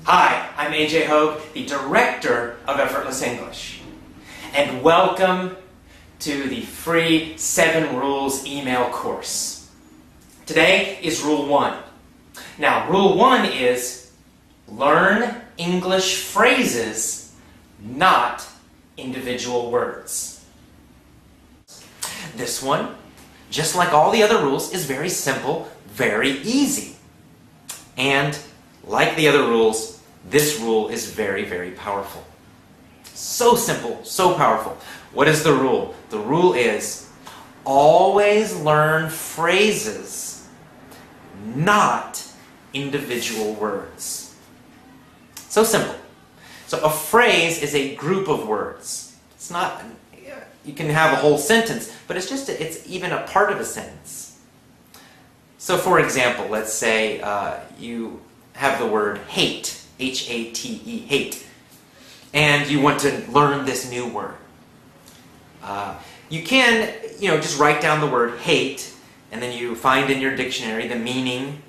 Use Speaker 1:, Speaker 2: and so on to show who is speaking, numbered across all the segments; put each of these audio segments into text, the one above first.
Speaker 1: Hi, I'm AJ Hogue, the Director of Effortless English. And welcome to the free 7 Rules email course. Today is Rule 1. Now, Rule 1 is learn English phrases, not individual words. This one, just like all the other rules, is very simple, very easy. And like the other rules, this rule is very, very powerful. So simple, so powerful. What is the rule? The rule is always learn phrases, not individual words. So simple. So a phrase is a group of words. It's not, you can have a whole sentence, but it's even a part of a sentence. So for example, let's say you have the word hate. H-A-T-E, hate. And you want to learn this new word. You can, just write down the word hate, and then you find in your dictionary the meaning,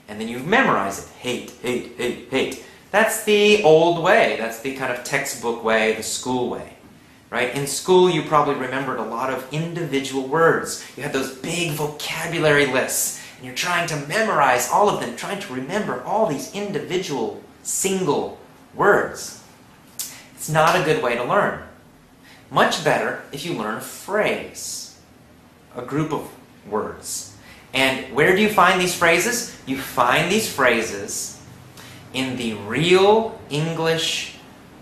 Speaker 1: and then you memorize it. Hate, hate, hate, hate. That's the old way. That's the kind of textbook way, the school way. Right? In school, you probably remembered a lot of individual words. You had those big vocabulary lists, and you're trying to memorize all of them, trying to remember all these individual single words. It's not a good way to learn. Much better if you learn a phrase, a group of words. And where do you find these phrases? You find these phrases in the Real English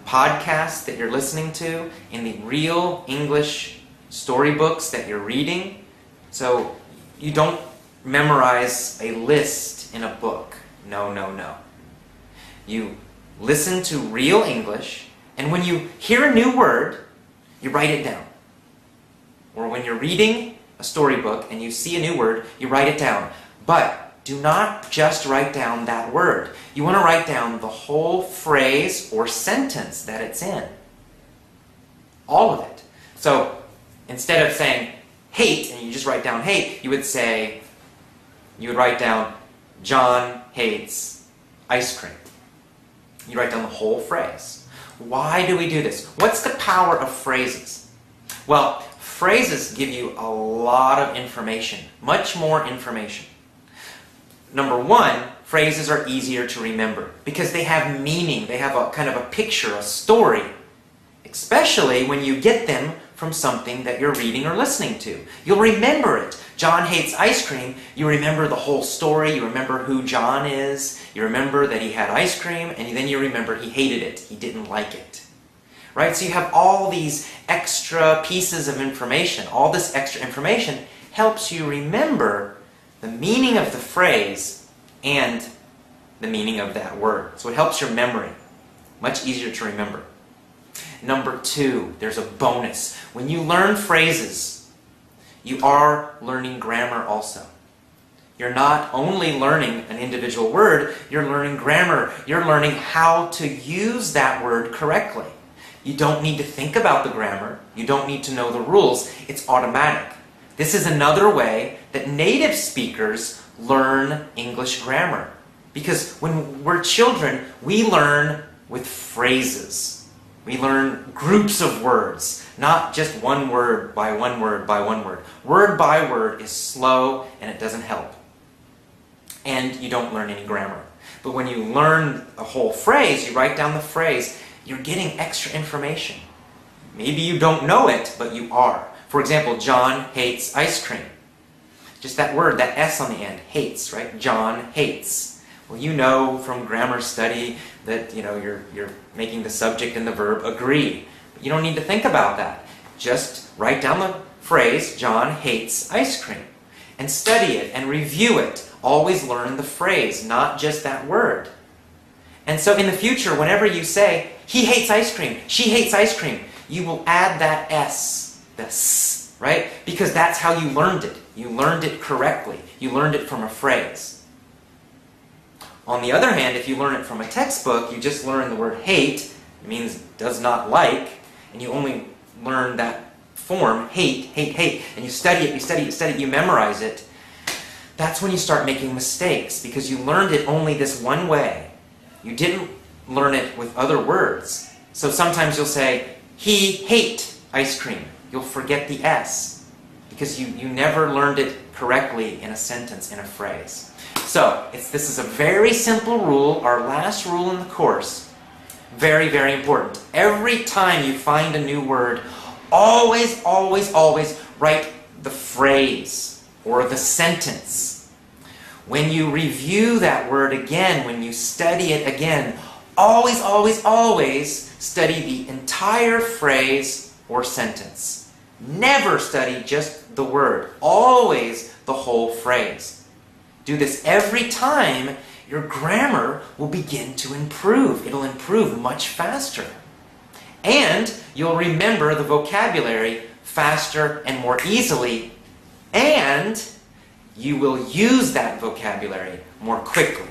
Speaker 1: podcast that you're listening to, in the Real English storybooks that you're reading. So you don't memorize a list in a book. No, no, no. You listen to Real English, and when you hear a new word, you write it down. Or when you're reading a storybook and you see a new word, you write it down. But do not just write down that word. You want to write down the whole phrase or sentence that it's in. All of it. So instead of saying hate, and you just write down hate, you would write down John hates ice cream. You write down the whole phrase. Why do we do this? What's the power of phrases? Well, phrases give you a lot of information, much more information. Number one, phrases are easier to remember because they have meaning. They have a kind of a picture, a story, especially when you get them from something that you're reading or listening to. You'll remember it. John hates ice cream. You remember the whole story. You remember who John is. You remember that he had ice cream, and then you remember he hated it. He didn't like it. Right? So you have all these extra pieces of information. All this extra information helps you remember the meaning of the phrase and the meaning of that word. So it helps your memory. Much easier to remember. Number 2, there's a bonus. When you learn phrases, you are learning grammar also. You're not only learning an individual word, you're learning grammar. You're learning how to use that word correctly. You don't need to think about the grammar. You don't need to know the rules. It's automatic. This is another way that native speakers learn English grammar. Because when we're children, we learn with phrases. We learn groups of words, not just one word by one word by one word. Word by word is slow and it doesn't help. And you don't learn any grammar. But when you learn a whole phrase, you write down the phrase, you're getting extra information. Maybe you don't know it, but you are. For example, John hates ice cream. Just that word, that S on the end, hates, right? John hates. Well, you know from grammar study that you're making the subject and the verb agree. But you don't need to think about that. Just write down the phrase, John hates ice cream, and study it and review it. Always learn the phrase, not just that word. And so in the future, whenever you say, he hates ice cream, she hates ice cream, you will add that S, the S, right? Because that's how you learned it. You learned it correctly. You learned it from a phrase. On the other hand, if you learn it from a textbook, you just learn the word hate, it means does not like, and you only learn that form, hate, hate, hate, and you study it, you study it, you study it, you memorize it. That's when you start making mistakes, because you learned it only this one way. You didn't learn it with other words. So sometimes you'll say, he hate ice cream. You'll forget the S because you never learned it correctly in a sentence, in a phrase. So this is a very simple rule, our last rule in the course. Very, very important. Every time you find a new word, always, always, always write the phrase or the sentence. When you review that word again, when you study it again, always, always, always study the entire phrase or sentence. Never study just the word. Always the whole phrase. Do this every time, your grammar will begin to improve. It'll improve much faster. And you'll remember the vocabulary faster and more easily, and you will use that vocabulary more quickly.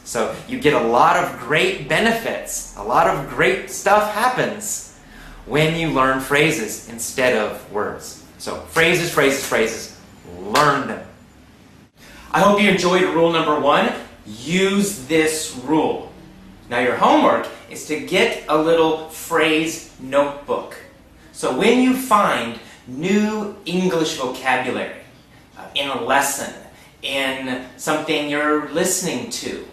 Speaker 1: So you get a lot of great benefits. A lot of great stuff happens when you learn phrases instead of words. So phrases, phrases, phrases. Learn them. I hope you enjoyed rule number 1. Use this rule. Now your homework is to get a little phrase notebook. So when you find new English vocabulary in a lesson, in something you're listening to,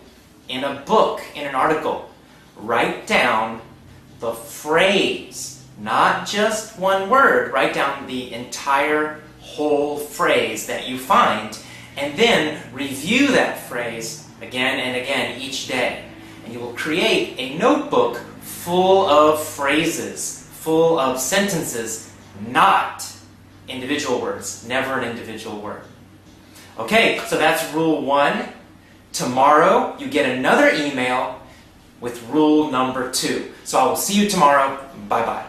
Speaker 1: in a book, in an article, write down the phrase, not just one word. Write down the entire whole phrase that you find, and then review that phrase again and again each day. And you will create a notebook full of phrases, full of sentences, not individual words. Never an individual word. Okay, so that's rule 1. Tomorrow, you get another email with rule number 2. So I will see you tomorrow. Bye-bye.